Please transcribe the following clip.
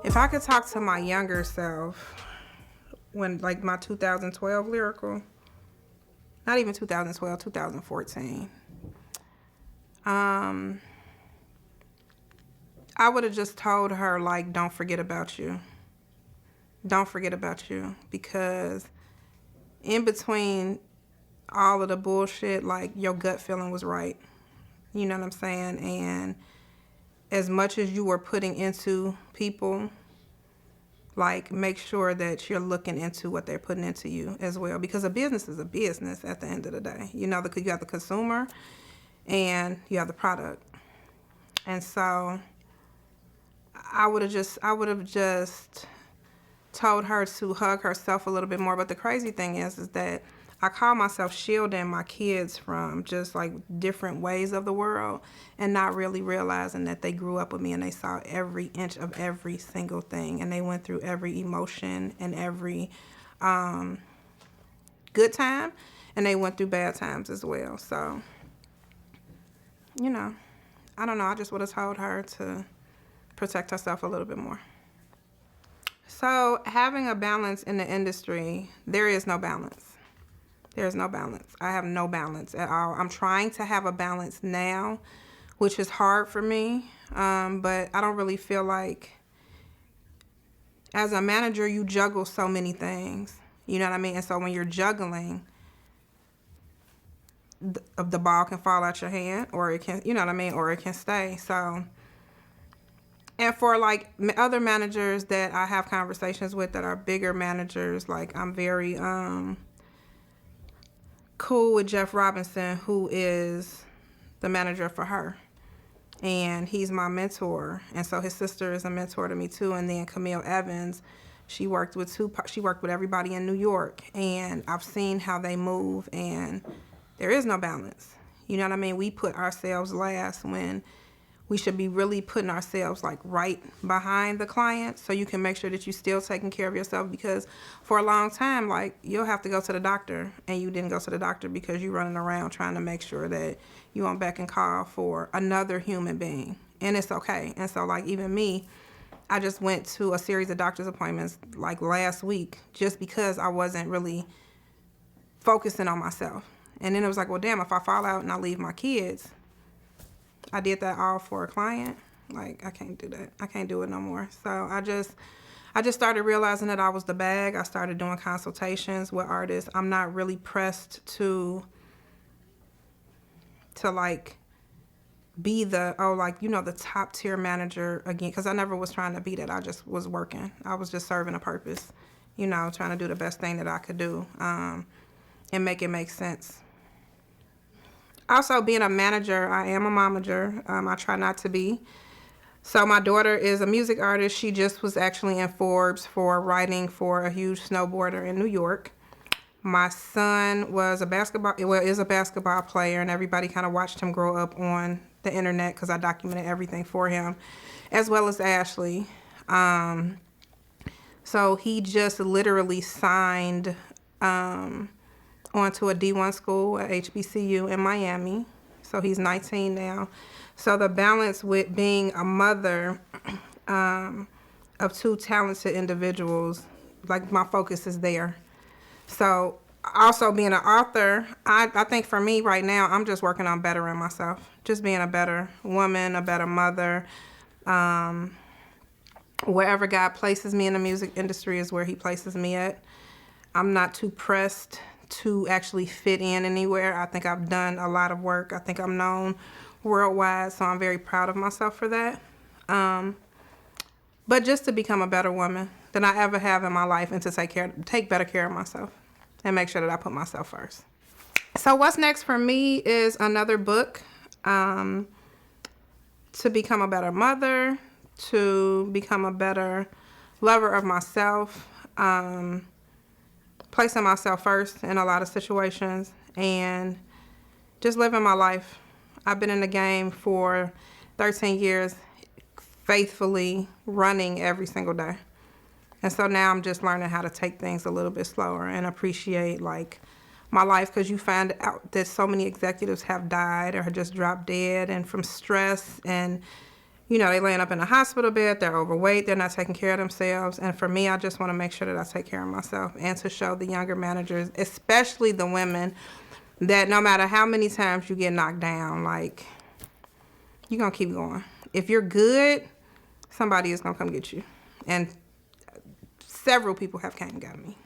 If I could talk to my younger self, when like my 2012 lyrical, not even 2012, 2014, I would have just told her, like, don't forget about you. Don't forget about you. Because in between all of the bullshit, like, your gut feeling was right. You know what I'm saying? And as much as you were putting into people, like, make sure that you're looking into what they're putting into you as well. Because a business is a business at the end of the day. You know, you have the consumer and you have the product. And so I would have just told her to hug herself a little bit more. But the crazy thing is that I call myself shielding my kids from just like different ways of the world and not really realizing that they grew up with me and they saw every inch of every single thing and they went through every emotion and every good time and they went through bad times as well. So, you know, I don't know. I just would have told her to protect herself a little bit more. So having a balance in the industry, there is no balance. There's no balance. I have no balance at all. I'm trying to have a balance now, which is hard for me, but I don't really feel like, as a manager, you juggle so many things. You know what I mean? And so when you're juggling, the ball can fall out your hand, or it can, you know what I mean, or it can stay. So, and for like other managers that I have conversations with that are bigger managers, like I'm very cool with Jeff Robinson, who is the manager for her. And he's my mentor. And so his sister is a mentor to me too. And then Camille Evans, she worked with everybody in New York. And I've seen how they move and there is no balance. You know what I mean? We put ourselves last when we should be really putting ourselves like right behind the client so you can make sure that you're still taking care of yourself, because for a long time, like, you'll have to go to the doctor and you didn't go to the doctor because you're running around trying to make sure that you on beck and call for another human being, and it's okay. And so, like, even me, I just went to a series of doctor's appointments like last week just because I wasn't really focusing on myself. And then it was like, well, damn, if I fall out and I leave my kids, I did that all for a client. Like, I can't do that. I can't do it no more. So I just started realizing that I was the bag. I started doing consultations with artists. I'm not really pressed to like be the, the top tier manager again, because I never was trying to be that. I just was working. I was just serving a purpose, trying to do the best thing that I could do and make it make sense. Also, being a manager, I am a momager. I try not to be. So my daughter is a music artist. She just was actually in Forbes for writing for a huge snowboarder in New York. My son is a basketball player, and everybody kind of watched him grow up on the internet because I documented everything for him, as well as Ashley. So he just literally signed onto a D1 school at HBCU in Miami. So he's 19 now. So the balance with being a mother of two talented individuals, like, my focus is there. So also being an author, I think for me right now, I'm just working on bettering myself. Just being a better woman, a better mother. Wherever God places me in the music industry is where he places me at. I'm not too pressed to actually fit in anywhere. I think I've done a lot of work. I think I'm known worldwide, so I'm very proud of myself for that. But just to become a better woman than I ever have in my life, and to take better care of myself and make sure that I put myself first. So what's next for me is another book, to become a better mother, to become a better lover of myself, placing myself first in a lot of situations, and just living my life. I've been in the game for 13 years, faithfully running every single day. And so now I'm just learning how to take things a little bit slower and appreciate, like, my life, because you find out that so many executives have died or just dropped dead, and from stress and, you know, they laying up in a hospital bed, they're overweight, they're not taking care of themselves. And for me, I just want to make sure that I take care of myself and to show the younger managers, especially the women, that no matter how many times you get knocked down, like, you're going to keep going. If you're good, somebody is going to come get you. And several people have came and got me.